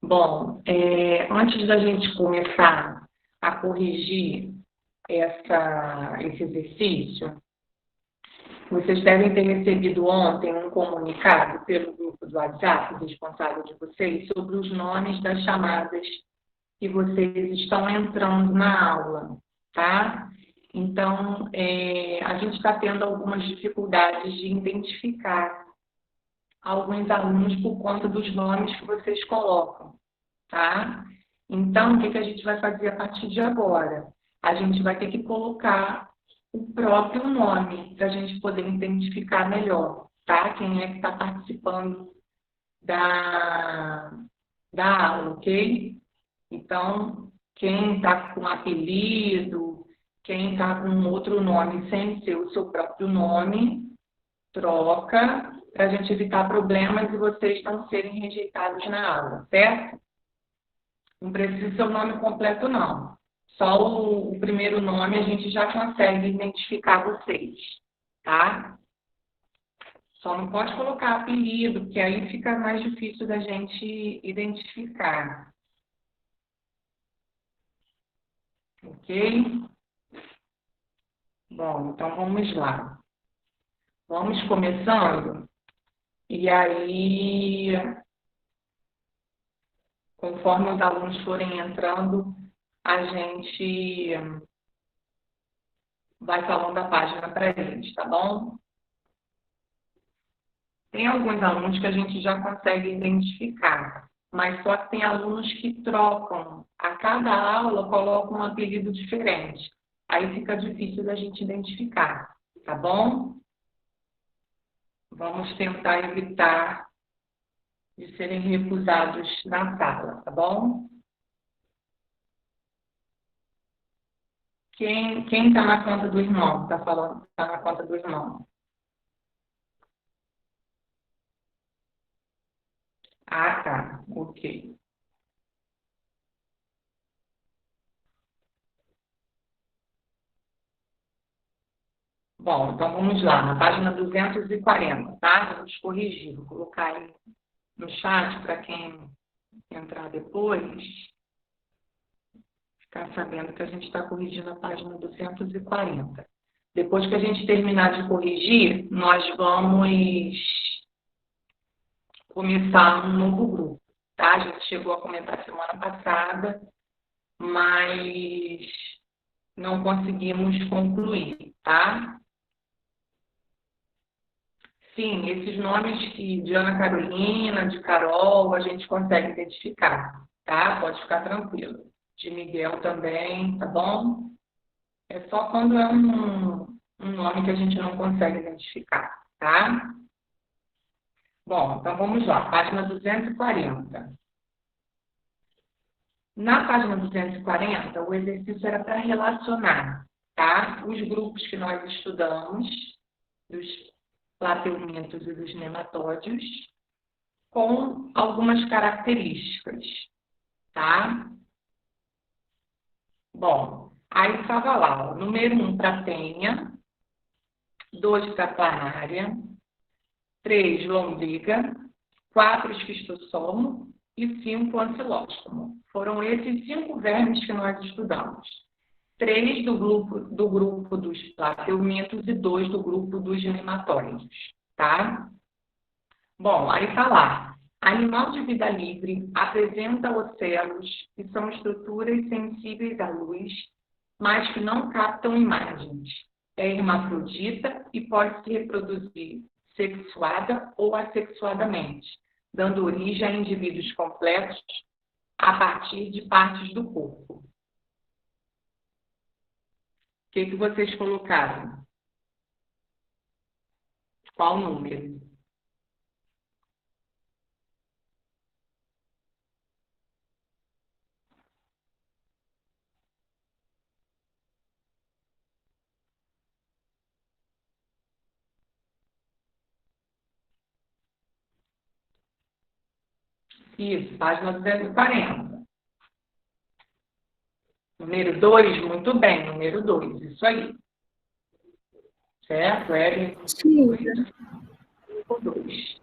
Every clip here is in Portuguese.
Bom, antes da gente começar a corrigir esse exercício, vocês devem ter recebido ontem um comunicado pelo grupo do WhatsApp responsável de vocês sobre os nomes das chamadas que vocês estão entrando na aula, tá? Então, a gente está tendo algumas dificuldades de identificar alguns alunos por conta dos nomes que vocês colocam, tá? Então, o que a gente vai fazer a partir de agora? A gente vai ter que colocar o próprio nome para a gente poder identificar melhor, tá? Quem é que está participando da aula, ok? Então, quem está com apelido, quem está com outro nome sem ser o seu próprio nome, troca para a gente evitar problemas e vocês não serem rejeitados na aula, certo? Não precisa ser o nome completo, não. Só o primeiro nome a gente já consegue identificar vocês, tá? Só não pode colocar apelido, porque aí fica mais difícil da gente identificar. Ok? Bom, então vamos lá. Vamos começando. E aí, conforme os alunos forem entrando, a gente vai falando a página para eles, tá bom? Tem alguns alunos que a gente já consegue identificar, mas só que tem alunos que trocam. A cada aula colocam um apelido diferente. Aí fica difícil da gente identificar, tá bom? Vamos tentar evitar de serem recusados na sala, tá bom? Quem está na conta do irmão? Está falando, está na conta do irmão. Ah, tá. Ok. Bom, então vamos lá, na página 240, tá? Vamos corrigir, vou colocar aí no chat para quem entrar depois, ficar sabendo que a gente está corrigindo a página 240. Depois que a gente terminar de corrigir, nós vamos começar um novo grupo, tá? A gente chegou a comentar semana passada, mas não conseguimos concluir, tá? Sim, esses nomes que de Ana Carolina, de Carol, a gente consegue identificar, tá? Pode ficar tranquilo. De Miguel também, tá bom? É só quando é um nome que a gente não consegue identificar, tá? Bom, então vamos lá, página 240. Na página 240, o exercício era para relacionar, tá? Os grupos que nós estudamos, dos plateumintos e dos nematódios, com algumas características, tá? Bom, aí estava lá, ó, número 1 para penha, 2 para planária, 3 lombriga, 4 esquistossomo e 5 ancilóstomo. Foram esses 5 vermes que nós estudamos. 3 do grupo dos plateumintos e 2 do grupo dos nematóides, tá? Bom, aí está lá. Animal de vida livre apresenta ocelos, que são estruturas sensíveis à luz, mas que não captam imagens. É hermafrodita e pode se reproduzir sexuada ou assexuadamente, dando origem a indivíduos completos a partir de partes do corpo. O que vocês colocaram? Qual número? Isso, página 240. Número 2, muito bem, número 2, isso aí. Certo? L, número 2.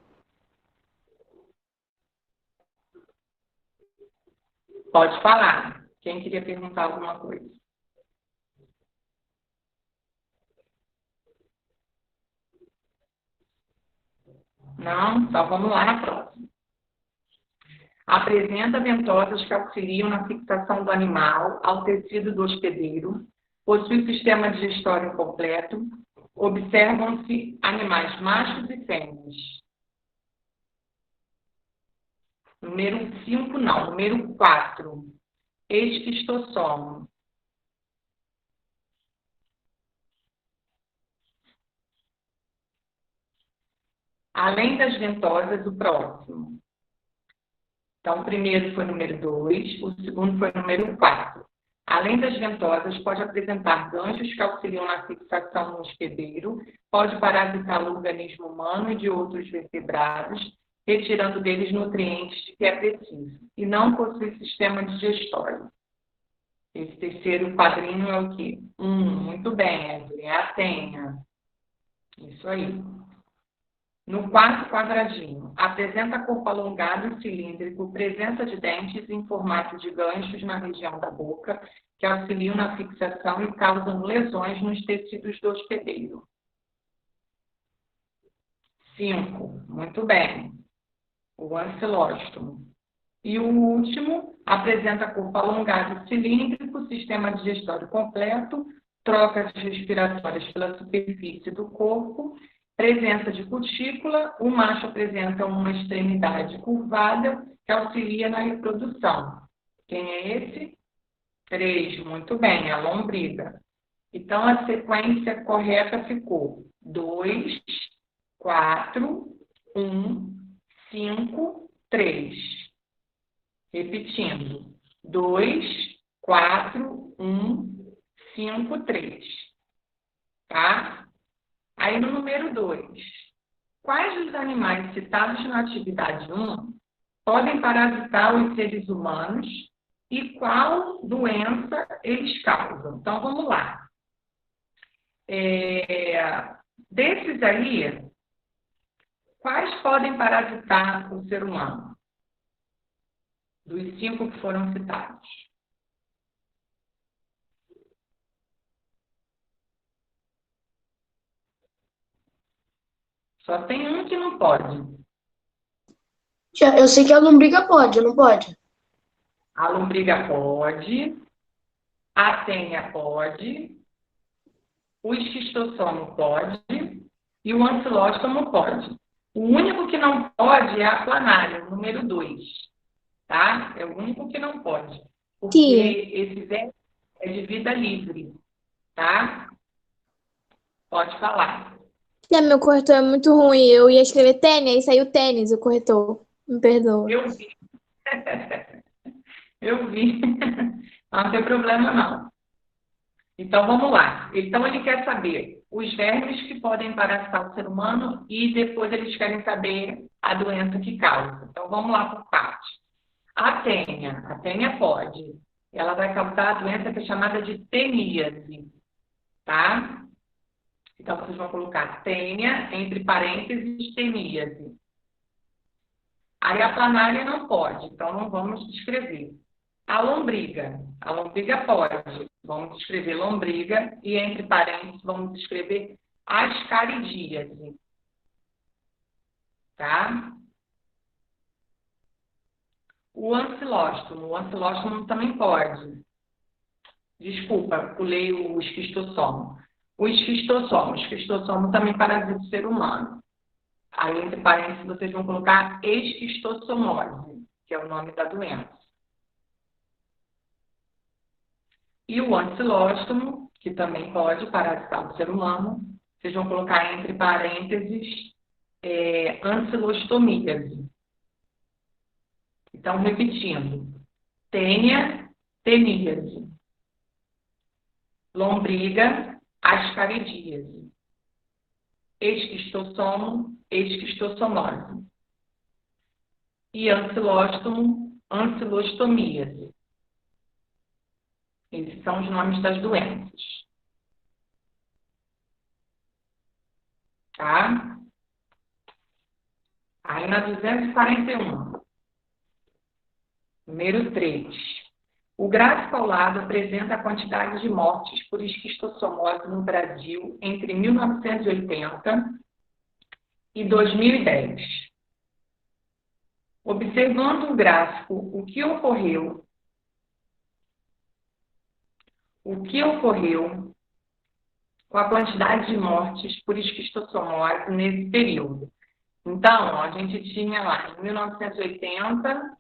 Pode falar. Quem queria perguntar alguma coisa? Não? Então vamos lá na próxima. Apresenta ventosas que auxiliam na fixação do animal ao tecido do hospedeiro, possui sistema digestório completo, observam-se animais machos e fêmeas. Número 5, não. Número 4, esquistossomo. Além das ventosas, o próximo. Então, o primeiro foi número 2, o segundo foi número 4. Além das ventosas, pode apresentar ganchos que auxiliam na fixação no hospedeiro, pode parasitar o organismo humano e de outros vertebrados, retirando deles nutrientes de que é preciso, e não possui sistema digestório. Esse terceiro quadrinho é o quê? Muito bem, Edwin, é a tenha. Isso aí. No quarto quadradinho, apresenta corpo alongado e cilíndrico, presença de dentes em formato de ganchos na região da boca, que auxiliam na fixação e causam lesões nos tecidos do hospedeiro. 5, muito bem, o ancilóstomo. E o último, apresenta corpo alongado e cilíndrico, sistema digestório completo, trocas respiratórias pela superfície do corpo, presença de cutícula, o macho apresenta uma extremidade curvada que auxilia na reprodução. Quem é esse? 3, muito bem, a lombriga. Então, a sequência correta ficou 2, 4, 1, 5, 3. Repetindo, 2, 4, 1, 5, 3. Tá? Aí no número 2, quais dos animais citados na atividade 1 podem parasitar os seres humanos e qual doença eles causam? Então, vamos lá. Desses aí, quais podem parasitar o ser humano? Dos 5 que foram citados. Só tem um que não pode. Eu sei que a lombriga pode, não pode? A lombriga pode, a tenha pode, o esquistossomo pode e o ancilóstomo pode. O único que não pode é a planária, número 2. Tá? É o único que não pode. Porque esse é de vida livre. Tá? Pode falar. Meu corretor é muito ruim. Eu ia escrever tênis, aí saiu tênis, o corretor. Me perdoa. Eu vi. Eu vi. Não tem problema, não. Então, vamos lá. Então, ele quer saber os vermes que podem parasitar o ser humano e depois eles querem saber a doença que causa. Então, vamos lá por parte. A tênia pode. Ela vai causar a doença que é chamada de teníase, tá? Então, vocês vão colocar tênia, entre parênteses, teníase. Aí, a planária não pode, então não vamos descrever. A lombriga pode. Vamos descrever lombriga e, entre parênteses, vamos descrever ascaridíase. Tá? O ancilóstomo também pode. Desculpa, pulei o esquistossomo. O esquistossomo também parasita o ser humano. Aí, entre parênteses, vocês vão colocar esquistossomose, que é o nome da doença. E o ancilóstomo, que também pode parasitar o ser humano, vocês vão colocar entre parênteses ancilostomíase. Então, repetindo, tênia, teníase. Lombriga, ascaridíase. Esquistossomo, esquistossomose. E ancilóstomo, ancilostomíase. Esses são os nomes das doenças. Tá? Aí na 241. Número 3. O gráfico ao lado apresenta a quantidade de mortes por esquistossomose no Brasil entre 1980 e 2010. Observando o gráfico, o que ocorreu com a quantidade de mortes por esquistossomose nesse período? Então, a gente tinha lá, em 1980,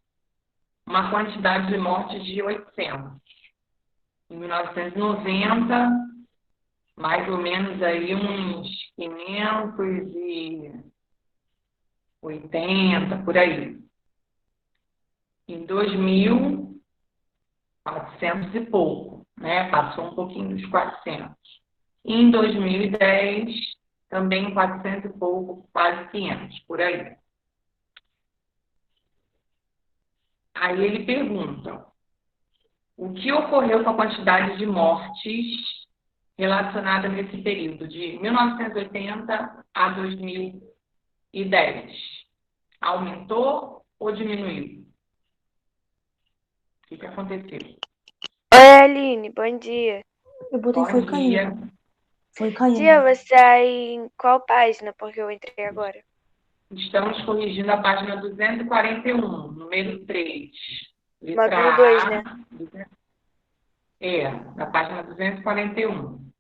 uma quantidade de mortes de 800. Em 1990, mais ou menos aí uns 580, por aí. Em 2000, 400 e pouco, né? Passou um pouquinho dos 400. E em 2010, também 400 e pouco, quase 500, por aí. Aí ele pergunta, o que ocorreu com a quantidade de mortes relacionada nesse período, de 1980 a 2010? Aumentou ou diminuiu? O que aconteceu? Oi, Aline, bom dia. Eu botei foi Bom caindo. dia. Foi caindo. Tia, você tá em qual página? Porque eu entrei agora. Estamos corrigindo a página 241, número 3. Módulo 2, né? Na página 241.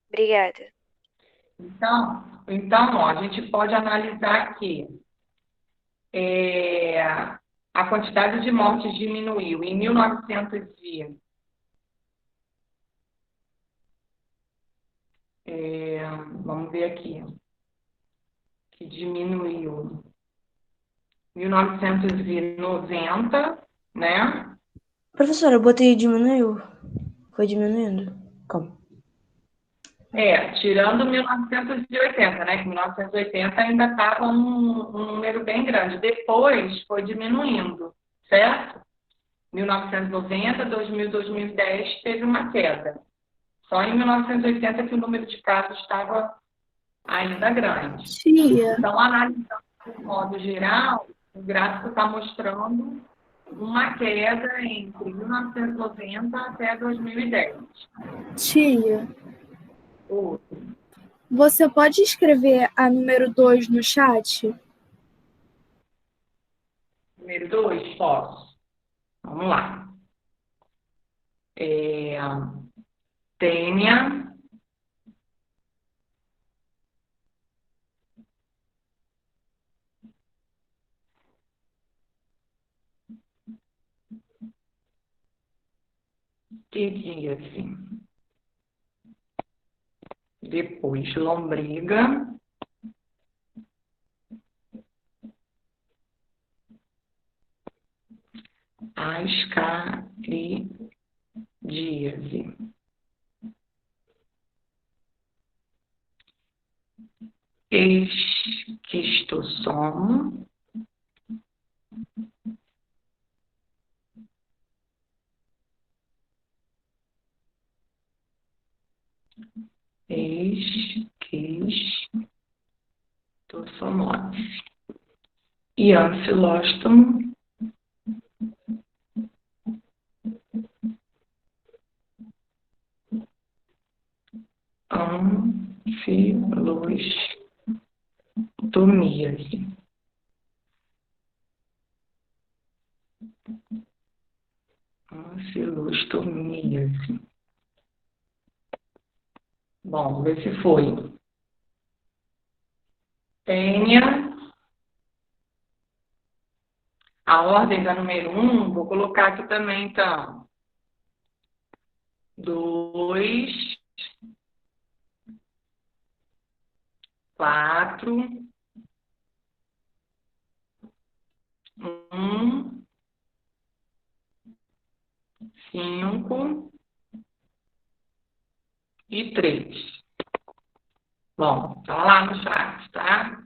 Obrigada. Então, ó, a gente pode analisar aqui. A quantidade de mortes diminuiu. Em 1900 vamos ver aqui. Que diminuiu. 1990, né? Professora, eu botei diminuiu. Foi diminuindo. Calma. Tirando 1980, né? Que 1980 ainda estava um número bem grande. Depois foi diminuindo, certo? 1990, 2000, 2010 teve uma queda. Só em 1980 que o número de casos estava ainda grande. Tia. Então, analisando de modo geral, o gráfico está mostrando uma queda entre 1990 até 2010. Tia, O você pode escrever a número 2 no chat? número 2, posso. Vamos lá. Tênia. Que dia, assim? Depois, lombriga. Ascaridíase. Esquistossomo. Esquistossomose. E anfilóstomo. Anfilostomiase. Anfilostomiase. Bom, vamos ver se foi. Tênia. A ordem da número 1, vou colocar aqui também, então. 2, 4, 1, 5 e 3. Bom, tá lá no chat, tá?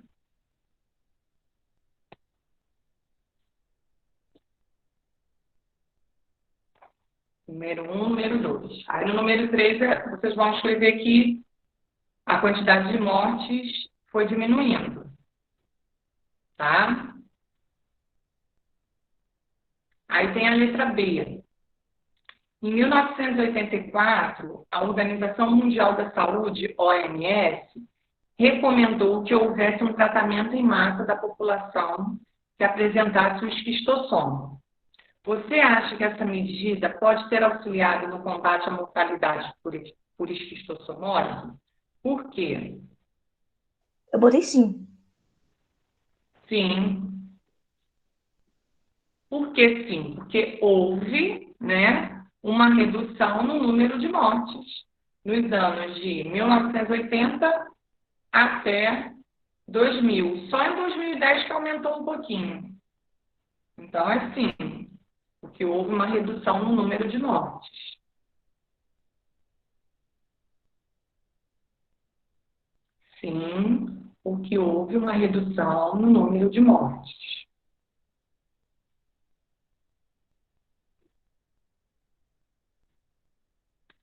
Número 1, número 2. Aí no número 3, vocês vão escrever que a quantidade de mortes foi diminuindo. Tá? Aí tem a letra B. Em 1984, a Organização Mundial da Saúde, OMS, recomendou que houvesse um tratamento em massa da população que apresentasse o esquistossoma. Você acha que essa medida pode ter auxiliado no combate à mortalidade por esquistossomose? Por quê? Eu botei sim. Sim. Por que sim? Porque houve, né, uma redução no número de mortes nos anos de 1980 até 2000. Só em 2010 que aumentou um pouquinho. Então, é sim, porque houve uma redução no número de mortes. Sim, porque houve uma redução no número de mortes.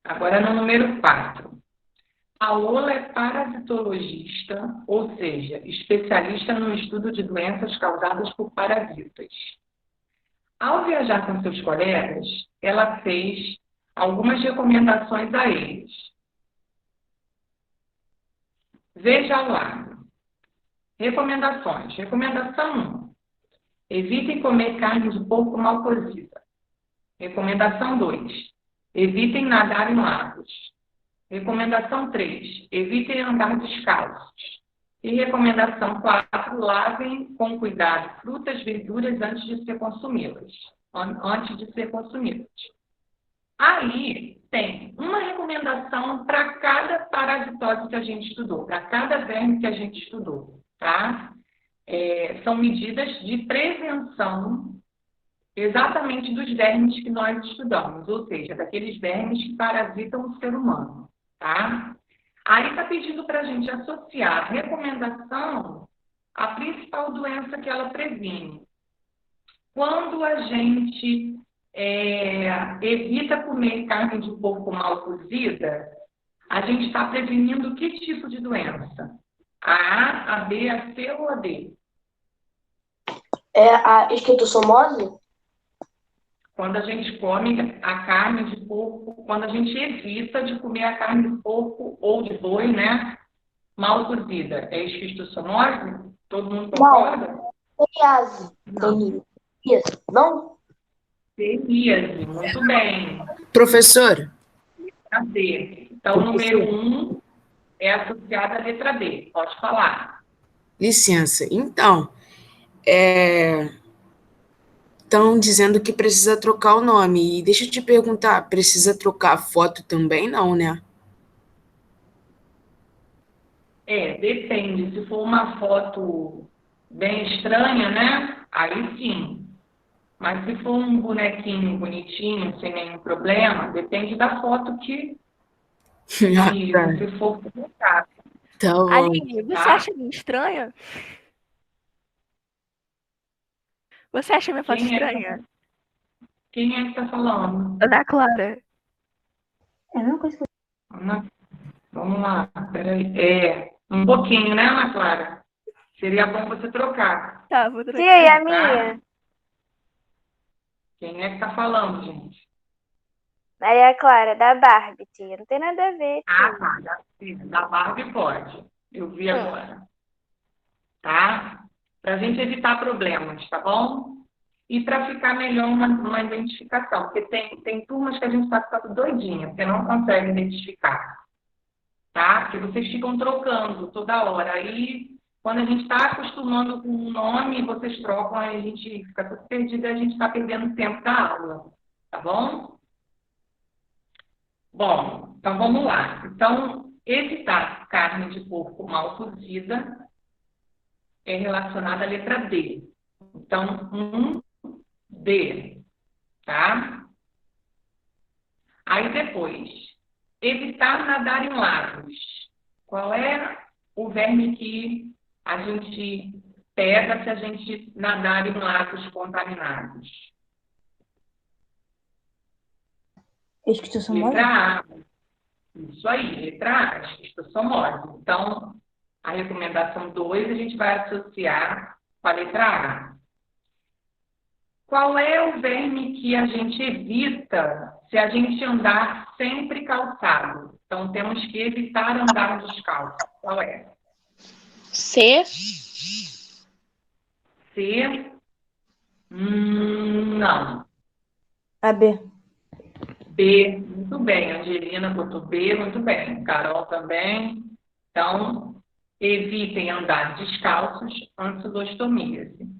Agora, no número 4. A Lola é parasitologista, ou seja, especialista no estudo de doenças causadas por parasitas. Ao viajar com seus colegas, ela fez algumas recomendações a eles. Veja lá. Recomendações. Recomendação 1. Evitem comer carne de porco mal cozida. Recomendação 2. Evitem nadar em lagos. Recomendação 3. Evitem andar descalços. E recomendação 4. Lavem com cuidado frutas e verduras antes de ser consumidas. Aí tem uma recomendação para cada parasitose que a gente estudou, para cada verme que a gente estudou, tá? São medidas de prevenção exatamente dos vermes que nós estudamos, ou seja, daqueles vermes que parasitam o ser humano, tá? Aí está pedindo para a gente associar a recomendação à principal doença que ela previne. Quando a gente evita comer carne de porco mal cozida, a gente está prevenindo que tipo de doença? A B, a C ou a D? É a esquistossomose? Quando a gente come a carne de porco, quando a gente evita de comer a carne de porco ou de boi, né, mal cozida, é esquistossomose? Todo mundo concorda? Teníase. Não. Isso. Não? Teníase, muito bem. Professora, A D. Então, o número 1 é associado à letra D. Pode falar. licença. Então, estão dizendo que precisa trocar o nome. E deixa eu te perguntar, precisa trocar a foto também? Não, né? Depende. Se for uma foto bem estranha, né? Aí sim. Mas se for um bonequinho bonitinho, sem nenhum problema, depende da foto que Tá. você for colocar. Tá bom. Aline, você Tá. acha minha estranha? Você acha minha foto estranha? Quem é que tá falando? Ana Clara. É a mesma coisa que Ana, vamos lá, peraí. Um pouquinho, né, Ana Clara? Seria bom você trocar. Tá, vou trocar. Tia, e a Tá? minha? Quem é que tá falando, gente? Maria Clara, da Barbie, tia. Não tem nada a ver, tia. Tá. Da Barbie pode. Eu vi agora. Tá? Pra gente evitar problemas, tá bom? E para ficar melhor uma identificação. Porque tem turmas que a gente está ficando doidinha, porque não consegue identificar. Tá? Porque vocês ficam trocando toda hora. Aí, quando a gente está acostumando com um nome, vocês trocam, aí a gente fica tudo perdido e a gente está perdendo tempo da aula. Tá bom? Bom, então vamos lá. Então, evitar carne de porco mal cozida é relacionado à letra D. Então, D, tá? Aí depois, evitar nadar em lagos. Qual é o verme que a gente pega se a gente nadar em lagos contaminados? esquistossomose. Letra A. Isso aí, letra A, esquistossomose. Então, a recomendação 2 a gente vai associar com a letra A. Qual é o verme que a gente evita se a gente andar sempre calçado? Então, temos que evitar andar descalço. Qual é? C. C? Não. A B. B, muito bem. Angelina botou B, muito bem. Carol também. Então, evitem andar descalços antes da ostomíase.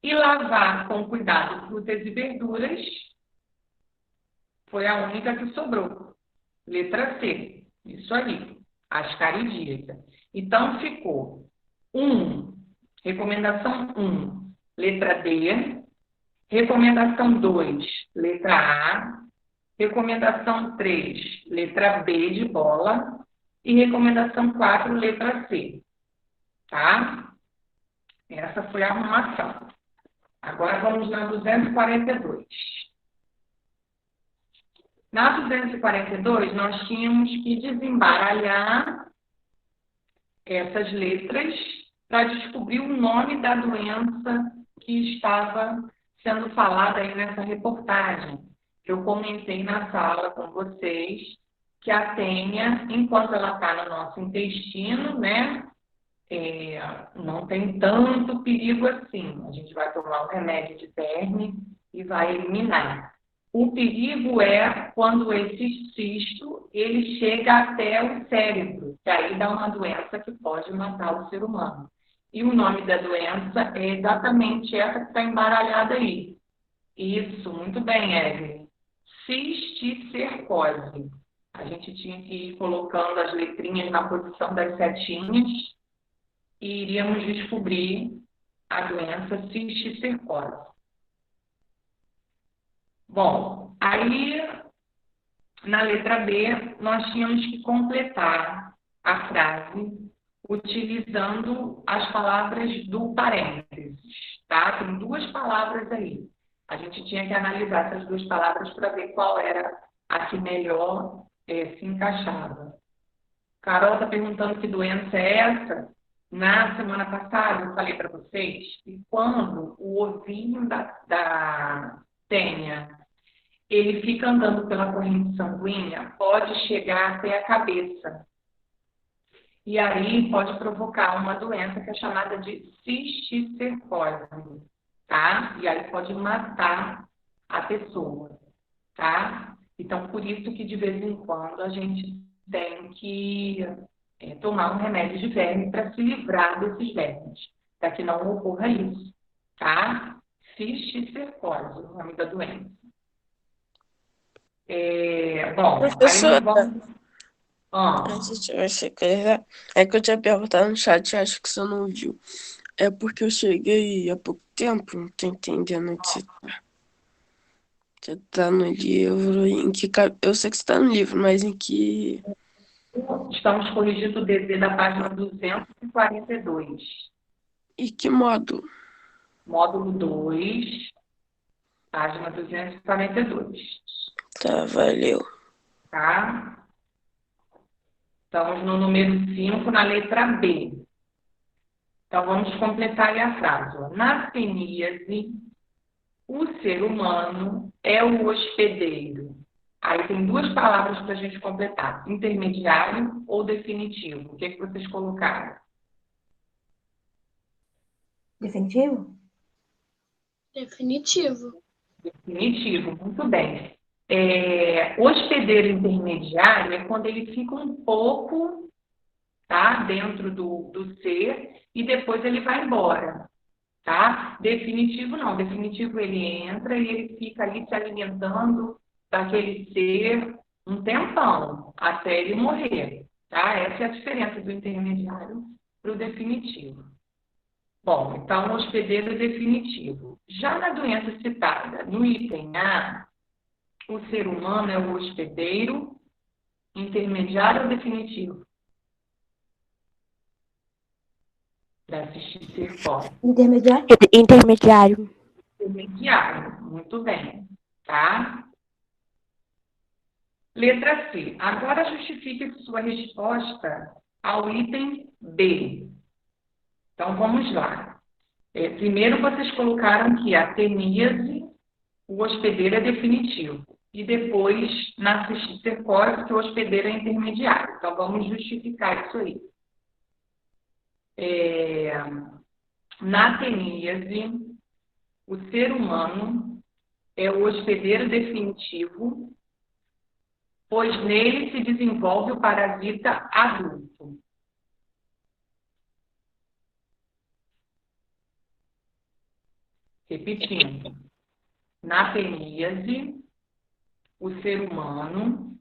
E lavar com cuidado frutas e verduras foi a única que sobrou. Letra C. Isso aí. Ascaridíaca. Então, ficou 1. Recomendação 1. Letra D. Recomendação 2. Letra A. Recomendação 3. Letra B de bola. E recomendação 4. Letra C. Tá? Essa foi a arrumação. Agora vamos na 242. Na 242, nós tínhamos que desembaralhar essas letras para descobrir o nome da doença que estava sendo falada aí nessa reportagem. Eu comentei na sala com vocês que a tênia, enquanto ela está no nosso intestino, né? Não tem tanto perigo assim. A gente vai tomar um remédio de verme e vai eliminar. O perigo é quando esse cisto ele chega até o cérebro, que aí dá uma doença que pode matar o ser humano. E o nome da doença é exatamente essa que está embaralhada aí. Isso, muito bem, Evelyn. Cisticercose. A gente tinha que ir colocando as letrinhas na posição das setinhas e iríamos descobrir a doença cisticercose. Bom, aí na letra B nós tínhamos que completar a frase utilizando as palavras do parênteses, tá? Tem 2 palavras aí. A gente tinha que analisar essas 2 palavras para ver qual era a que melhor se encaixava. Carol está perguntando que doença é essa. Na semana passada, eu falei para vocês que quando o ovinho da tênia ele fica andando pela corrente sanguínea, pode chegar até a cabeça. E aí pode provocar uma doença que é chamada de cisticercose, tá? E aí pode matar a pessoa, tá? Então, por isso que de vez em quando a gente tem que tomar um remédio de verme para se livrar desses vermes, para que não ocorra isso, tá? Cisticercose, o nome da doença. Bom, Professora, aí vamos... antes de você coisa, é que eu tinha perguntado no chat, acho que você não viu. É porque eu cheguei há pouco tempo, não tô entendendo onde você tá. Você tá no livro, em que... Eu sei que você tá no livro, mas em que... Estamos corrigindo o DZ da página 242. E que módulo? Módulo 2, página 242. Tá, valeu. Tá? Estamos no número 5, na letra B. Então, vamos completar aí a frase. Ó. Na ceníase, o ser humano é o hospedeiro. Aí tem 2 palavras para a gente completar. Intermediário ou definitivo? O que que vocês colocaram? Definitivo? Definitivo. Definitivo, muito bem. Hospedeiro intermediário é quando ele fica um pouco, tá, dentro do ser e depois ele vai embora, tá? Definitivo não, definitivo ele entra e ele fica ali se alimentando daquele ser um tempão, até ele morrer, tá? Essa é a diferença do intermediário para o definitivo. Bom, então o hospedeiro é definitivo. Já na doença citada no item A, o ser humano é o hospedeiro, intermediário ou definitivo? Da cisticercose. Intermediário? Intermediário. Intermediário, muito bem, tá? Letra C. Agora justifique sua resposta ao item B. Então, vamos lá. Primeiro vocês colocaram que a teníase, o hospedeiro é definitivo. E depois, na cisticercose, que o hospedeiro é intermediário. Então, vamos justificar isso aí. Na teníase, o ser humano é o hospedeiro definitivo, pois nele se desenvolve o parasita adulto. Repetindo. Na teníase, o ser humano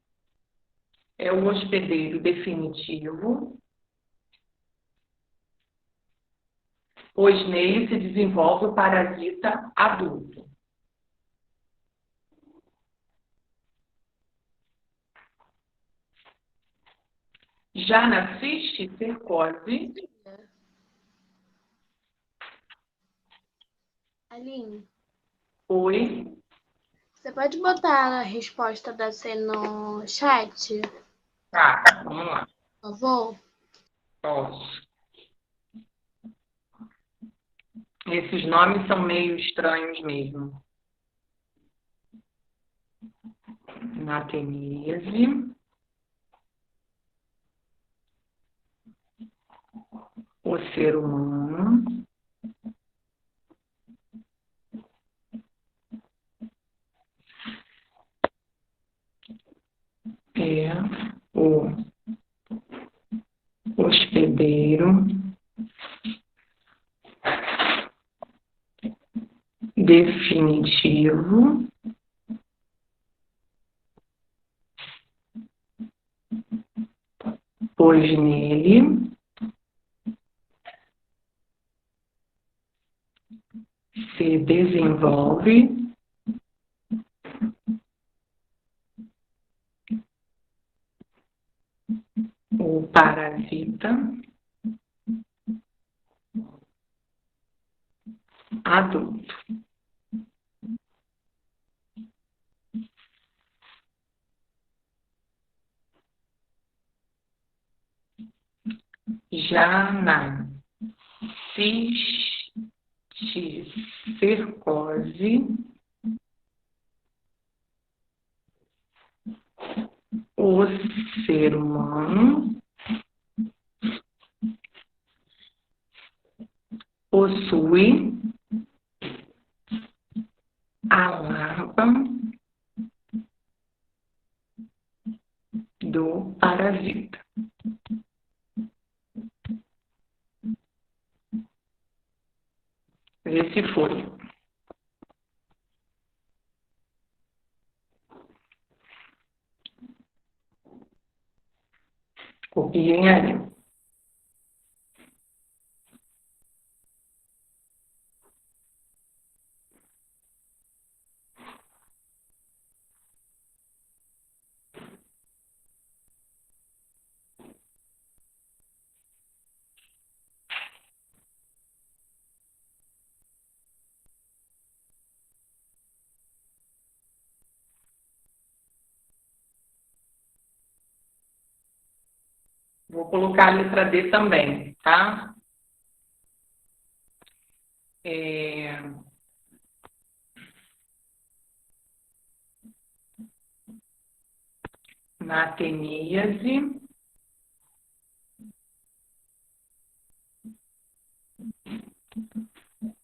é o hospedeiro definitivo, pois nele se desenvolve o parasita adulto. Já na cisticercose, Aline, oi, você pode botar a resposta da C no chat, tá, vamos lá, por favor? posso. Esses nomes são meio estranhos mesmo. Na teníase, o ser humano é o hospedeiro definitivo, pois nele se desenvolve o parasita adulto. Já na cisticercose, o ser humano possui a larva do parasita. Vê se foi. Copiem aí. Vou colocar a letra D também, tá? Na teníase,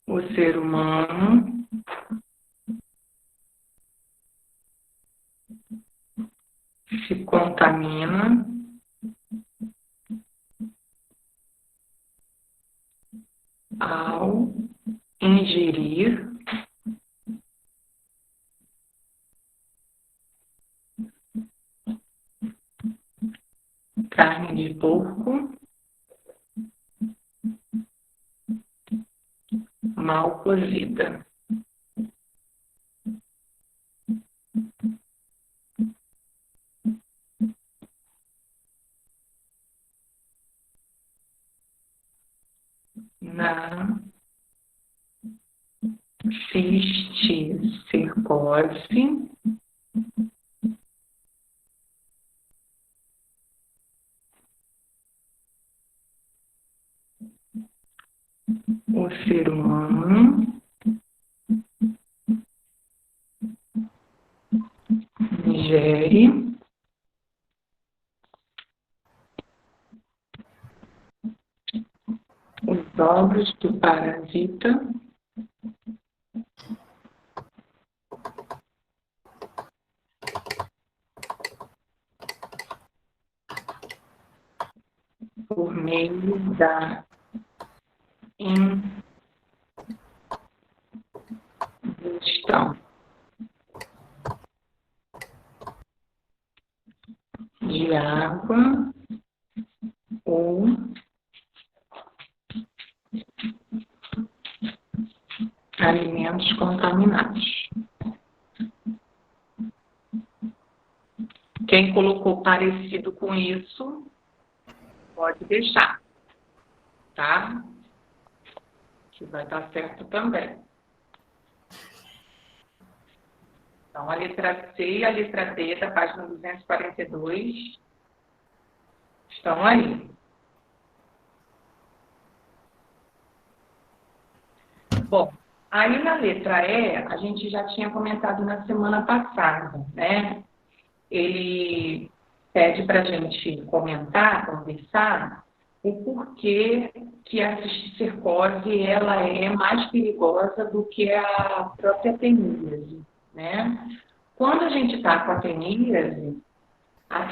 o ser humano se contamina ao ingerir carne de porco mal cozida. Na cisticercose, o o ser humano ingere os ovos do parasita por meio da ingestão de água ou alimentos contaminados. Quem colocou parecido com isso, pode deixar, tá? Que vai dar certo também. Então, a letra C e a letra D da página 242 estão aí. Bom, aí na letra E, a gente já tinha comentado na semana passada, né? Ele pede para a gente comentar, conversar, o porquê que a cisticercose ela é mais perigosa do que a própria teníase, né? Quando a gente está com a teníase, a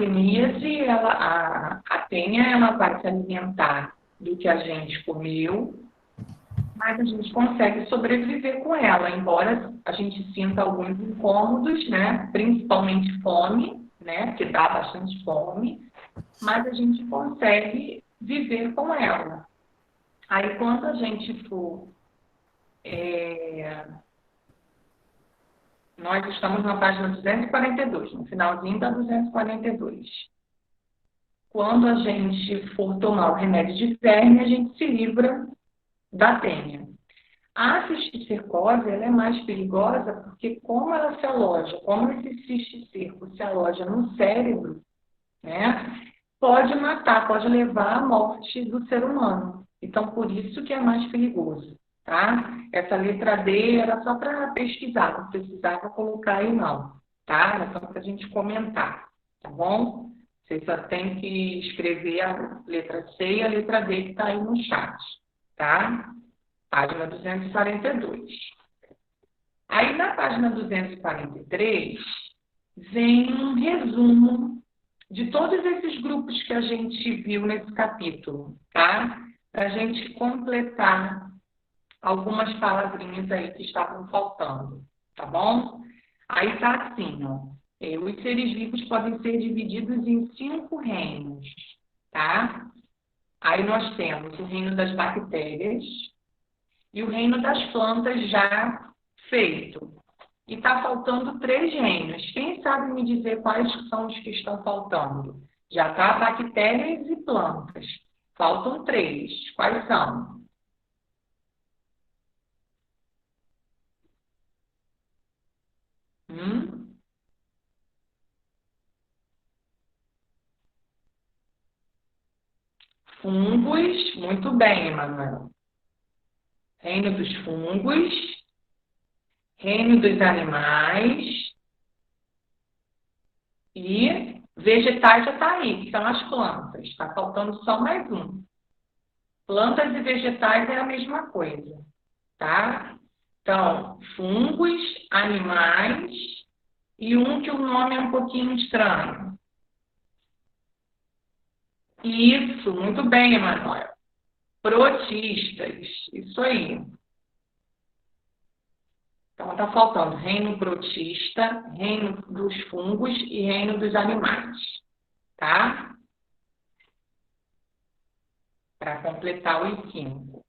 tênia, ela vai se alimentar do que a gente comeu, mas a gente consegue sobreviver com ela, embora a gente sinta alguns incômodos, né? Principalmente fome, né? Que dá bastante fome, mas a gente consegue viver com ela. Aí, quando a gente for... Nós estamos na página 242, no finalzinho da 242. Quando a gente for tomar o remédio de verme, a gente se livra da tênia. A cisticercose ela é mais perigosa porque como ela se aloja, como esse cisticerco se aloja no cérebro, né, pode matar, pode levar à morte do ser humano. Então, por isso que é mais perigoso, tá? Essa letra D era só para pesquisar, não precisava colocar aí não, tá? Era só para a gente comentar, tá bom? Vocês só tem que escrever a letra C e a letra D que está aí no chat, tá? Página 242. Aí, na página 243, vem um resumo de todos esses grupos que a gente viu nesse capítulo, tá? Para a gente completar algumas palavrinhas aí que estavam faltando, tá bom? Aí tá assim, ó. Os seres vivos podem ser divididos em 5 reinos, tá? Aí nós temos o reino das bactérias e o reino das plantas já feito. E está faltando 3 reinos. Quem sabe me dizer quais são os que estão faltando? Já está bactérias e plantas. Faltam 3. Quais são? Fungos. Muito bem, Emanuel. Reino dos fungos. Reino dos animais. E vegetais já está aí, que são as plantas. Está faltando só mais um. Plantas e vegetais é a mesma coisa, tá? Então, fungos, animais e um que o nome é um pouquinho estranho. Isso, muito bem, Emanuel. Protistas, isso aí. Então, está faltando reino protista, reino dos fungos e reino dos animais, tá? Para completar os 5.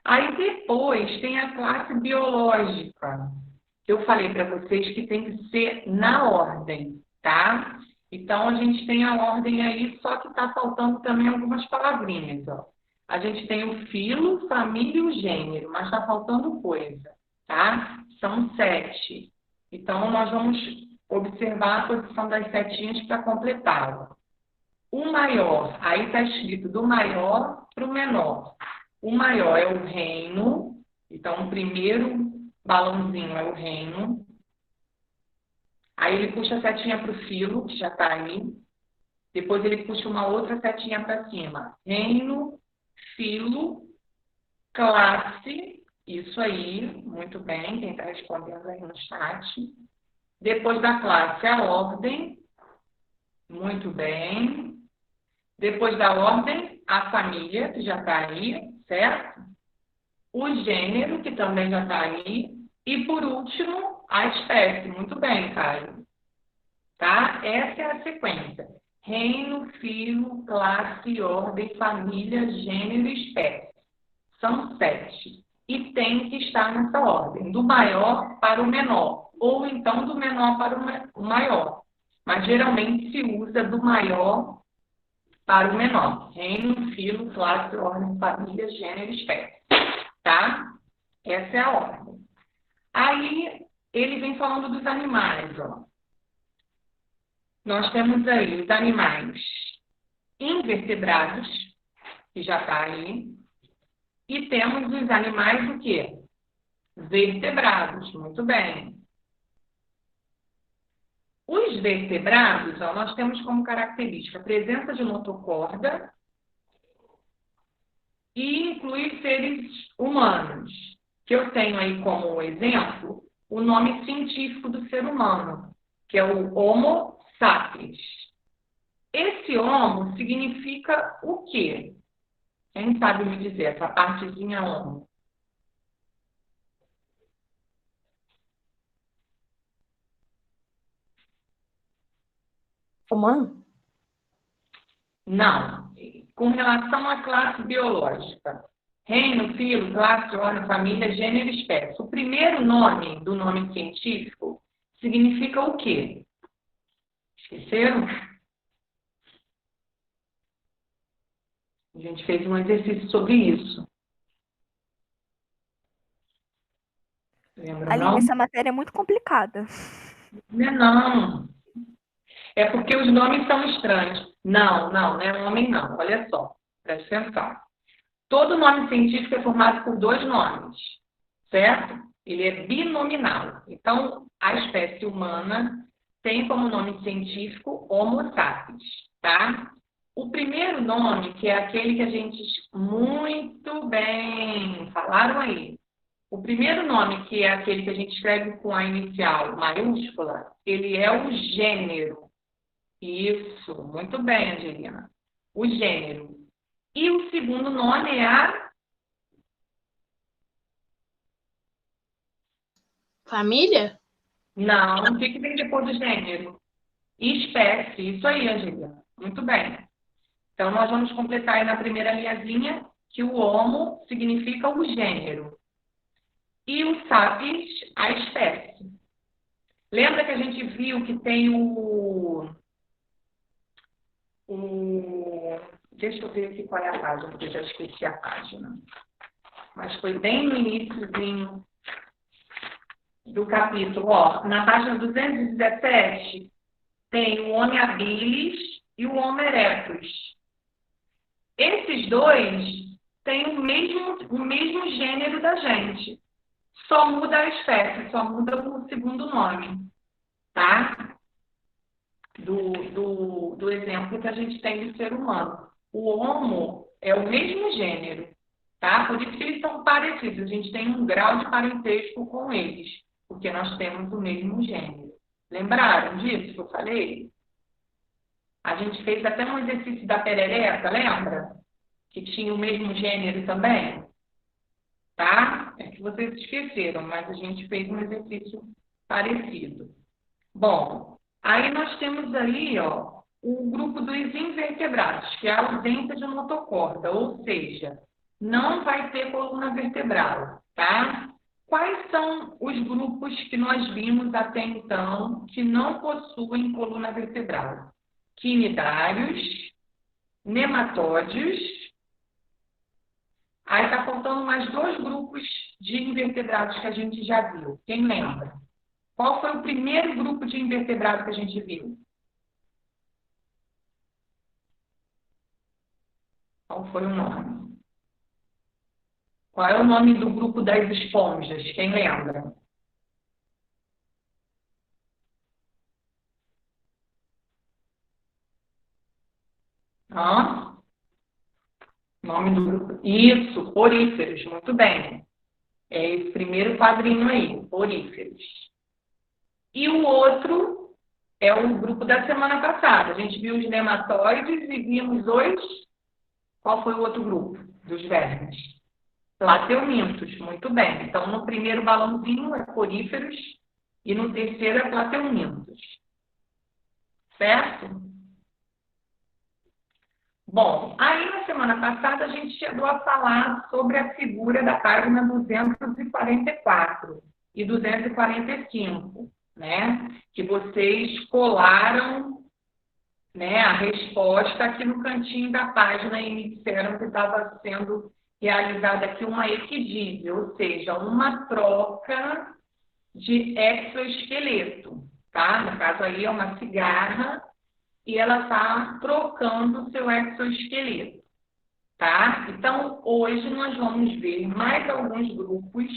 Aí depois tem a classe biológica. Eu falei para vocês que tem que ser na ordem, tá? Então, a gente tem a ordem aí, só que está faltando também algumas palavrinhas, ó. A gente tem o filo, família e o gênero, mas está faltando coisa, tá? São 7. Então, nós vamos observar a posição das setinhas para completá-la. O maior, aí está escrito do maior para o menor. O maior é o reino. Então, o primeiro balãozinho é o reino. Aí ele puxa a setinha para o filo, que já está aí. Depois ele puxa uma outra setinha para cima. Reino, filo, classe. Isso aí, muito bem. Quem está respondendo aí no chat. Depois da classe, a ordem. Muito bem. Depois da ordem, a família, que já está aí, certo? O gênero, que também já está aí. E, por último, a espécie. Muito bem, Caio. Tá? Essa é a sequência. Reino, filo, classe, ordem, família, gênero e espécie. São 7. E tem que estar nessa ordem, do maior para o menor. Ou então do menor para o maior. Mas geralmente se usa do maior para o menor. Reino, filo, classe, ordem, família, gênero e espécie. Tá? Essa é a ordem. Aí ele vem falando dos animais, ó. Nós temos aí os animais invertebrados, que já está aí, e temos os animais o quê? Vertebrados, muito bem. Os vertebrados, ó, nós temos como característica a presença de notocorda e inclui seres humanos, que eu tenho aí como exemplo o nome científico do ser humano, que é o Homo sapiens. Esse homo significa o quê? Quem sabe me dizer essa partezinha homo? Humano? Não. Com relação à classe biológica. Reino, filo, classe, ordem, família, gênero e espécie. O primeiro nome do nome científico significa o quê? Esqueceram? A gente fez um exercício sobre isso. Lembra, Aline, não? essa matéria é muito complicada. Não. É porque os nomes são estranhos. Não é homem não. Olha só, presta atenção. Todo nome científico é formado por 2 nomes, certo? Ele é binominal. Então, a espécie humana tem como nome científico Homo sapiens, tá? O primeiro nome, que é aquele que a gente... Muito bem, falaram aí. O primeiro nome, que é aquele que a gente escreve com a inicial maiúscula, ele é o gênero. Isso, muito bem, Angelina. O gênero. E o segundo nome é a... Família? Não, o que vem depois do gênero? Espécie. Isso aí, Angelina. Muito bem. Então, nós vamos completar aí na primeira linhazinha que o homo significa o gênero. E o sapiens, a espécie. Lembra que a gente viu que tem Deixa eu ver aqui qual é a página, porque eu já esqueci a página. Mas foi bem no iníciozinho do capítulo. Ó, na página 217, tem o Homo habilis e o Homo erectus. Esses dois têm o mesmo gênero da gente. Só muda a espécie, só muda o segundo nome, tá? Do exemplo que a gente tem do ser humano. O homo é o mesmo gênero, tá? Por isso que eles são parecidos. A gente tem um grau de parentesco com eles, porque nós temos o mesmo gênero. Lembraram disso que eu falei? A gente fez até um exercício da perereca, lembra? Que tinha o mesmo gênero também. Tá? É que vocês esqueceram, mas a gente fez um exercício parecido. Bom, aí nós temos aí, ó, o grupo dos invertebrados, que é a ausência de notocorda, ou seja, não vai ter coluna vertebral, tá? Quais são os grupos que nós vimos até então que não possuem coluna vertebral? Quinidários, nematódios. Aí está faltando mais 2 grupos de invertebrados que a gente já viu. Quem lembra? Qual foi o primeiro grupo de invertebrados que a gente viu? Qual foi o nome? Qual é o nome do grupo das esponjas? Quem lembra? Hã? Nome do grupo? Isso, poríferos, muito bem. É esse primeiro quadrinho aí, poríferos. E o outro é o grupo da semana passada. A gente viu os nematóides e vimos os... Qual foi o outro grupo dos vermes? Plateumintos, muito bem. Então, no primeiro balãozinho é poríferos e no terceiro é plateumintos. Certo? Bom, aí na semana passada a gente chegou a falar sobre a figura da página 244 e 245, né? Que vocês colaram, né, a resposta aqui no cantinho da página e me disseram que estava sendo realizada aqui uma equidízia, ou seja, uma troca de exoesqueleto, tá? No caso aí é uma cigarra e ela está trocando o seu exoesqueleto, tá? Então, hoje nós vamos ver mais alguns grupos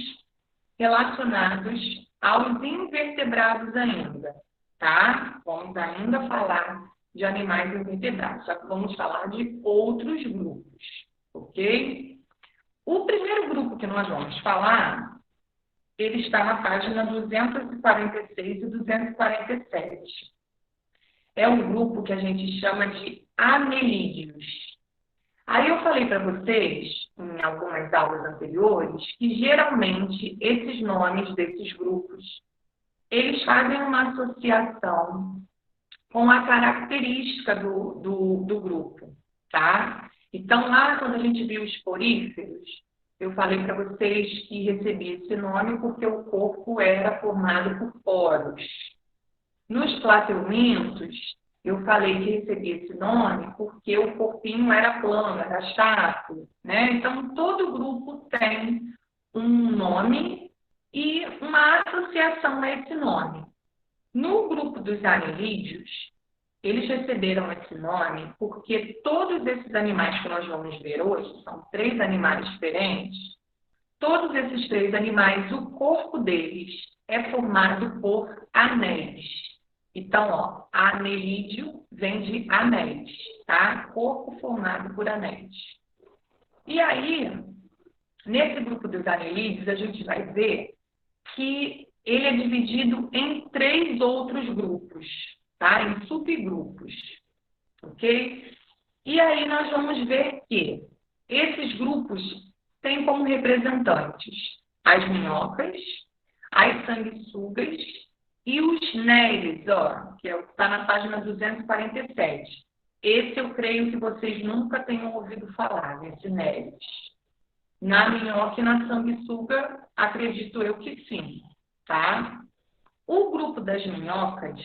relacionados aos invertebrados ainda, tá? Vamos ainda falar de animais invertebrados, só que vamos falar de outros grupos, ok? O primeiro grupo que nós vamos falar, ele está na página 246 e 247. É um grupo que a gente chama de anelídeos. Aí eu falei para vocês, em algumas aulas anteriores, que geralmente esses nomes desses grupos, eles fazem uma associação com a característica do grupo, tá? Então, lá quando a gente viu os poríferos, eu falei para vocês que recebi esse nome porque o corpo era formado por poros. Nos plateumintos, eu falei que recebi esse nome porque o corpinho era plano, era chato, né? Então, todo grupo tem um nome e uma associação a esse nome. No grupo dos anelídeos, eles receberam esse nome porque todos esses animais que nós vamos ver hoje, são 3 animais diferentes, todos esses 3 animais, o corpo deles é formado por anéis. Então, ó, anelídeo vem de anéis, tá? Corpo formado por anéis. E aí, nesse grupo dos anelídeos, a gente vai ver que ele é dividido em 3 outros grupos, tá? Em subgrupos, ok? E aí nós vamos ver que esses grupos têm como representantes as minhocas, as sanguessugas e os néres, ó, que está na página 247. Esse eu creio que vocês nunca tenham ouvido falar, nesse néres. Na minhoca e na sanguessuga, acredito eu que sim, tá? O grupo das minhocas,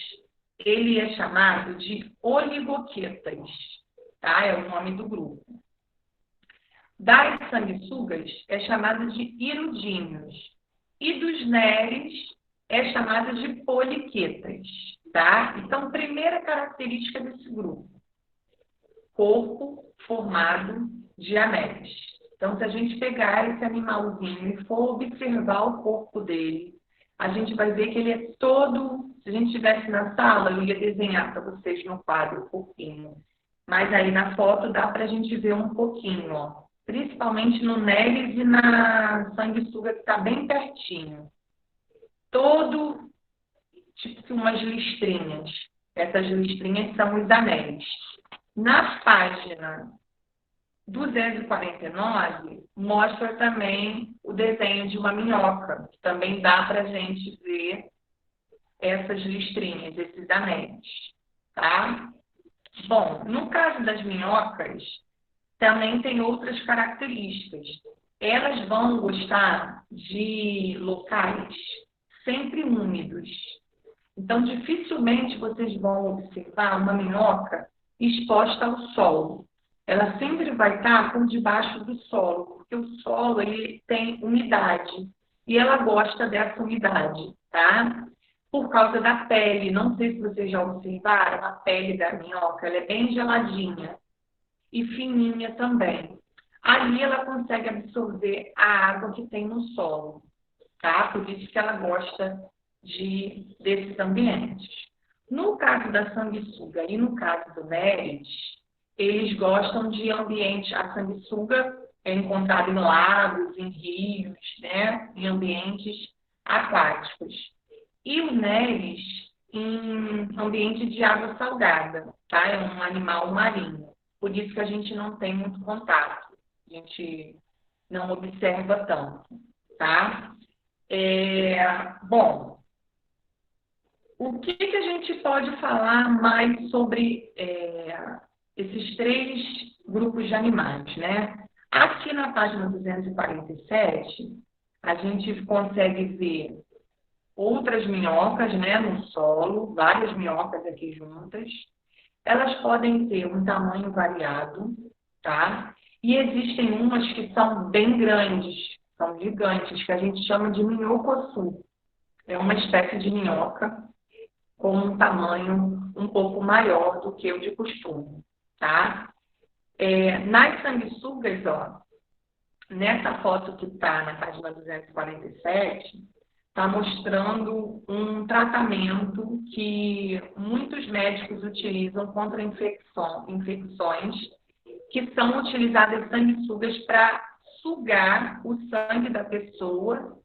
ele é chamado de oligoquetas, tá? É o nome do grupo. Das sanguessugas, é chamado de hirudíneos. E dos néres, é chamado de poliquetas, tá? Então, primeira característica desse grupo, corpo formado de anéis. Então, se a gente pegar esse animalzinho e for observar o corpo dele, a gente vai ver que ele é todo... Se a gente estivesse na sala, eu ia desenhar para vocês no quadro um pouquinho. Mas aí na foto dá para a gente ver um pouquinho, ó. Principalmente no néris e na sanguessuga, que está bem pertinho. Todo tipo umas listrinhas. Essas listrinhas são os anéis. Na página 249, mostra também o desenho de uma minhoca, que também dá para a gente ver essas listrinhas, esses anéis, tá? Bom, no caso das minhocas, também tem outras características. Elas vão gostar de locais sempre úmidos. Então, dificilmente vocês vão observar uma minhoca exposta ao sol. Ela sempre vai estar por debaixo do solo, porque o solo ele tem umidade e ela gosta dessa umidade, tá? Por causa da pele, não sei se vocês já observaram, a pele da minhoca, ela é bem geladinha e fininha também. ali ela consegue absorver a água que tem no solo, tá? Por isso que ela gosta desses ambientes. No caso da sanguessuga e no caso do Nereis, eles gostam de ambientes. A sanguessuga é encontrada em lagos, em rios, né? Em ambientes aquáticos. E o Nereis em ambiente de água salgada, tá? É um animal marinho. Por isso que a gente não tem muito contato. A gente não observa tanto, tá? Bom, o que a gente pode falar mais sobre esses 3 grupos de animais, né? Aqui na página 247, a gente consegue ver outras minhocas, né, no solo, várias minhocas aqui juntas. Elas podem ter um tamanho variado, tá? E existem umas que são bem grandes, são gigantes, que a gente chama de minhocossu. É uma espécie de minhoca com um tamanho um pouco maior do que o de costume, tá? Nas sanguessugas, ó, nessa foto que está na página 247, está mostrando um tratamento que muitos médicos utilizam contra infecções, que são utilizadas sanguessugas para sugar o sangue da pessoa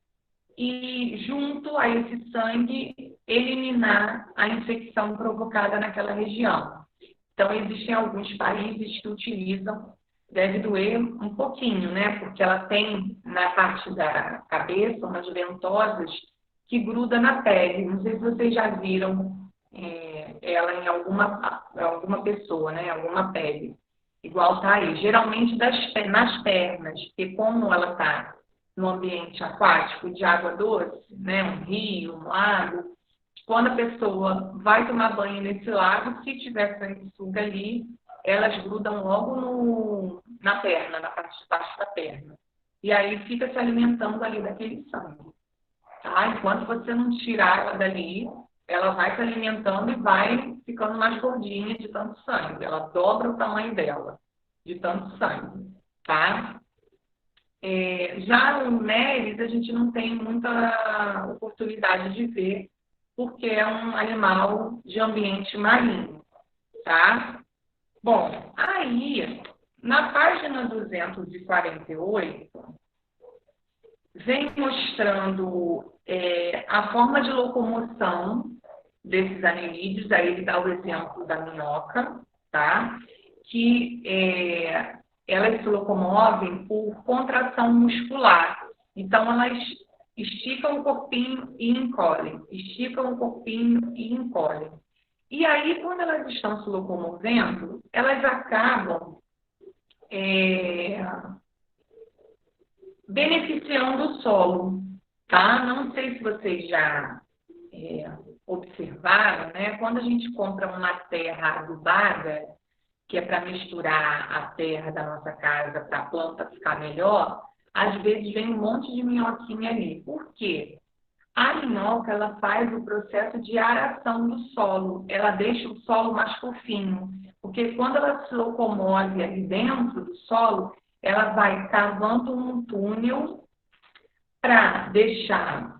e, junto a esse sangue, eliminar a infecção provocada naquela região. Então, existem alguns países que utilizam, deve doer um pouquinho, né? Porque ela tem na parte da cabeça umas ventosas que grudam na pele. Não sei se vocês já viram ela em alguma pessoa, né? Alguma pele. Igual tá aí. Geralmente nas pernas, porque como ela está no ambiente aquático de água doce, né? Um rio, um lago, quando a pessoa vai tomar banho nesse lago, se tiver sanguessuga ali, elas grudam logo na perna, na parte de baixo da perna. E aí fica se alimentando ali daquele sangue. Tá? Enquanto você não tirar ela dali, ela vai se alimentando e vai ficando mais gordinha de tanto sangue. Ela dobra o tamanho dela, de tanto sangue. Tá? Já o Nereis, a gente não tem muita oportunidade de ver, porque é um animal de ambiente marinho. Tá? Bom, aí, na página 248, vem mostrando a forma de locomoção desses anelídeos. Aí ele dá o exemplo da minhoca, tá? Que elas se locomovem por contração muscular. Então, elas esticam o corpinho e encolhem, esticam o corpinho e encolhem. E aí, quando elas estão se locomovendo, elas acabam beneficiando o solo, tá? Não sei se vocês já observaram, né? Quando a gente compra uma terra adubada, que é para misturar a terra da nossa casa para a planta ficar melhor, às vezes vem um monte de minhoquinha ali. Por quê? A minhoca, ela faz o processo de aração do solo, ela deixa o solo mais fofinho, porque quando ela se locomove ali dentro do solo, ela vai cavando um túnel para deixar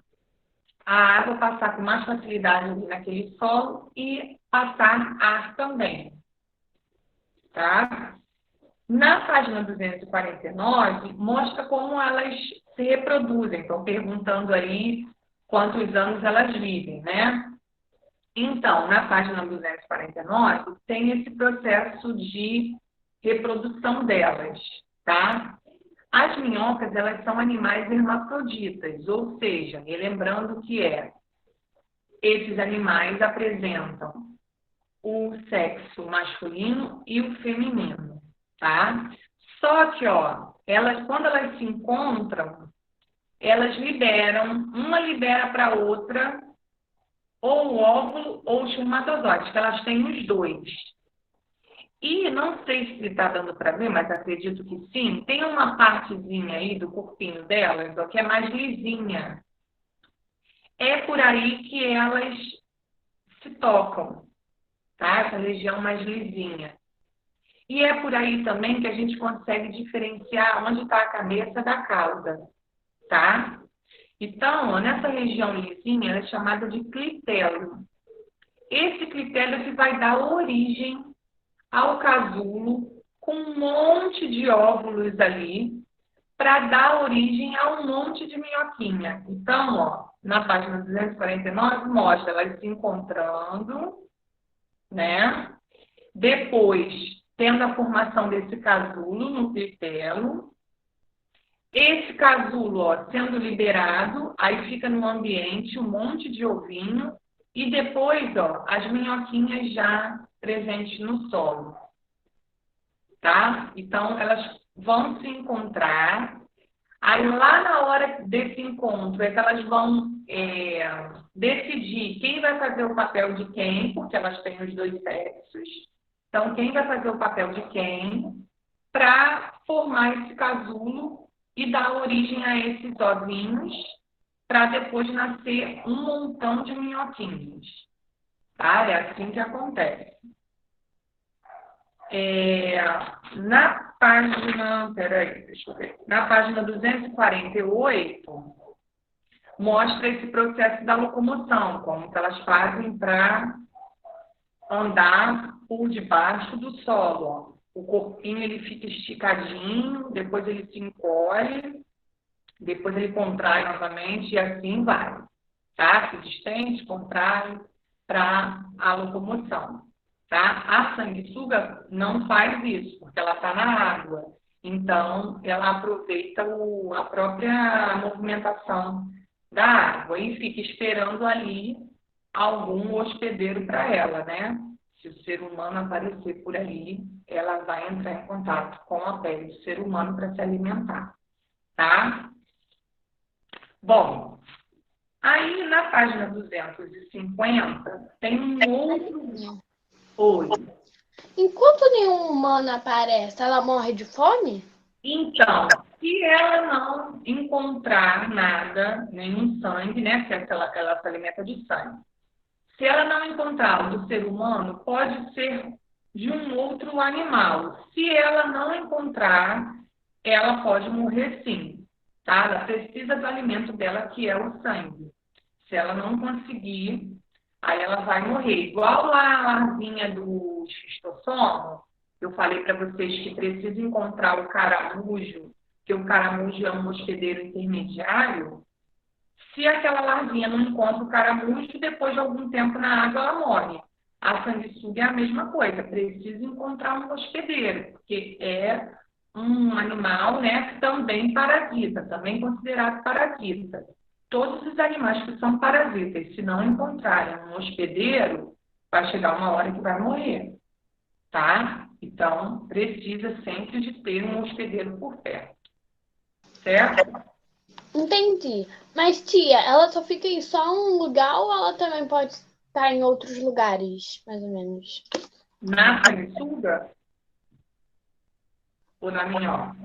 a água passar com mais facilidade ali naquele solo e passar ar também, tá? Na página 249, mostra como elas se reproduzem, estão perguntando aí quantos anos elas vivem, né? Então, na página 249, tem esse processo de reprodução delas, tá? As minhocas, elas são animais hermafroditas, ou seja, lembrando que esses animais apresentam o sexo masculino e o feminino, tá? Só que, quando elas se encontram, elas uma libera para a outra ou o óvulo ou o espermatozoide, que elas têm os dois. E não sei se está dando para ver, mas acredito que sim, tem uma partezinha aí do corpinho delas, que é mais lisinha. É por aí que elas se tocam, tá? Essa região mais lisinha. E é por aí também que a gente consegue diferenciar onde está a cabeça da cauda, tá? Então, ó, nessa região lisinha, ela é chamada de clitelo. Esse clitelo que vai dar origem ao casulo com um monte de óvulos ali para dar origem a um monte de minhoquinha. Então, ó, na página 249 mostra elas se encontrando, né? Depois, tendo a formação desse casulo no clitelo. Esse casulo, ó, sendo liberado, aí fica no ambiente um monte de ovinho e depois, ó, as minhoquinhas já presentes no solo, tá? Então, elas vão se encontrar. Aí, lá na hora desse encontro, é que elas vão decidir quem vai fazer o papel de quem, porque elas têm os dois sexos. Então, quem vai fazer o papel de quem para formar esse casulo e dar origem a esses ovinhos para depois nascer um montão de minhoquinhos. Tá? É assim que acontece. Na página, deixa eu ver. Na página 248, mostra esse processo da locomoção, como que elas fazem para andar por debaixo do solo. Ó. O corpinho ele fica esticadinho, depois ele se encolhe, depois ele contrai novamente e assim vai. Tá? Se distende, contrai para a locomoção. Tá? A sanguessuga não faz isso, porque ela está na água. Então, ela aproveita a própria movimentação da água e fica esperando ali algum hospedeiro para ela, né? Se o ser humano aparecer por ali, ela vai entrar em contato com a pele do ser humano para se alimentar, tá? Bom, aí na página 250 tem um outro... Oi. Enquanto nenhum humano aparece, ela morre de fome? Então, se ela não encontrar nada, nenhum sangue, né? Porque ela se alimenta de sangue. Se ela não encontrar o do ser humano, pode ser de um outro animal. Se ela não encontrar, ela pode morrer sim, tá? Ela precisa do alimento dela, que é o sangue. Se ela não conseguir, aí ela vai morrer. Igual lá a larvinha do xistossomo, eu falei para vocês que precisa encontrar o caramujo, que o caramujo é um hospedeiro intermediário. Se aquela larvinha não encontra o caramujo, depois de algum tempo na água ela morre. A sanguessuga é a mesma coisa, precisa encontrar um hospedeiro, porque é um animal, né, também parasita, também considerado parasita. Todos os animais que são parasitas, se não encontrarem um hospedeiro, vai chegar uma hora que vai morrer, tá? Então, precisa sempre de ter um hospedeiro por perto, certo? Entendi. Mas, tia, ela só fica em só um lugar ou ela também pode estar em outros lugares, mais ou menos? Na sanguessuga? Ou na minhoca?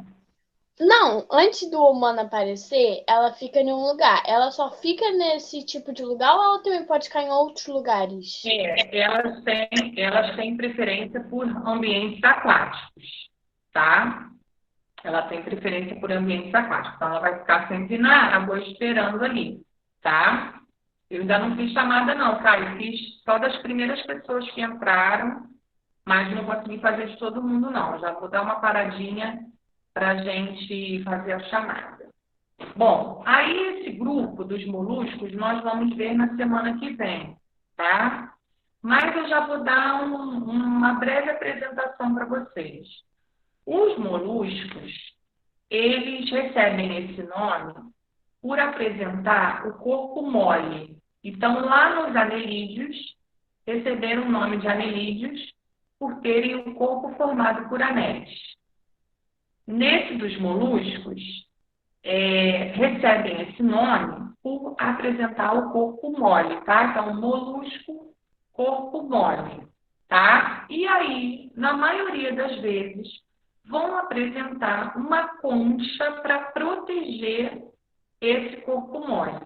Não, antes do humano aparecer, ela fica em um lugar. Ela só fica nesse tipo de lugar ou ela também pode ficar em outros lugares? Elas têm preferência por ambientes aquáticos, tá? Ela tem preferência por ambientes aquáticos. Então, ela vai ficar sempre na água esperando ali, tá? Eu ainda não fiz chamada não, tá? Eu fiz só das primeiras pessoas que entraram, mas não consegui fazer de todo mundo não. Já vou dar uma paradinha para a gente fazer a chamada. Bom, aí esse grupo dos moluscos nós vamos ver na semana que vem, tá? Mas eu já vou dar uma breve apresentação para vocês. Os moluscos, eles recebem esse nome por apresentar o corpo mole. Então, lá nos anelídeos, receberam o nome de anelídeos por terem o corpo formado por anéis. Nesse dos moluscos, recebem esse nome por apresentar o corpo mole, tá? Então, molusco, corpo mole, tá? E aí, na maioria das vezes, vão apresentar uma concha para proteger esse corpo mole,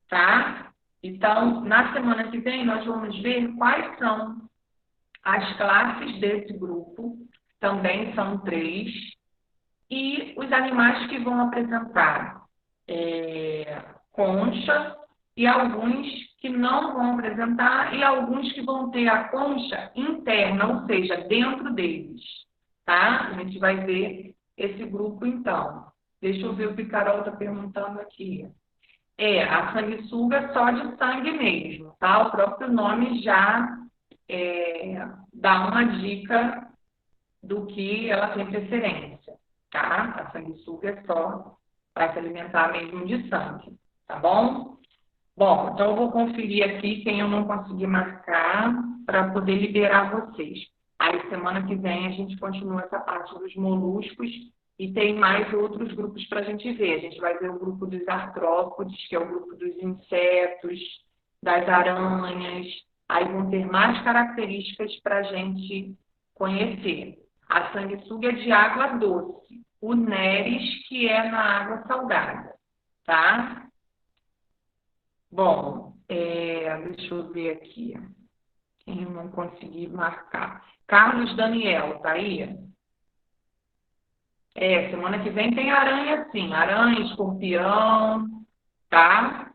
tá? Então, na semana que vem, nós vamos ver quais são as classes desse grupo também são 3. E os animais que vão apresentar concha e alguns que não vão apresentar e alguns que vão ter a concha interna, ou seja, dentro deles, tá? A gente vai ver esse grupo então. Deixa eu ver o que a Carol está perguntando aqui. A sanguessuga só de sangue mesmo, tá? O próprio nome já dá uma dica do que ela tem preferência, tá? A sanguessuga é só para se alimentar mesmo de sangue, tá bom? Bom, então eu vou conferir aqui quem eu não consegui marcar para poder liberar vocês. Aí semana que vem a gente continua essa parte dos moluscos e tem mais outros grupos para a gente ver. A gente vai ver o grupo dos artrópodes, que é o grupo dos insetos, das aranhas. Aí vão ter mais características para a gente conhecer. A sanguessuga é de água doce. O Neres, que é na água salgada, tá? Bom, deixa eu ver aqui. Quem eu não consegui marcar. Carlos Daniel, tá aí? Semana que vem tem aranha sim. Aranha, escorpião, tá?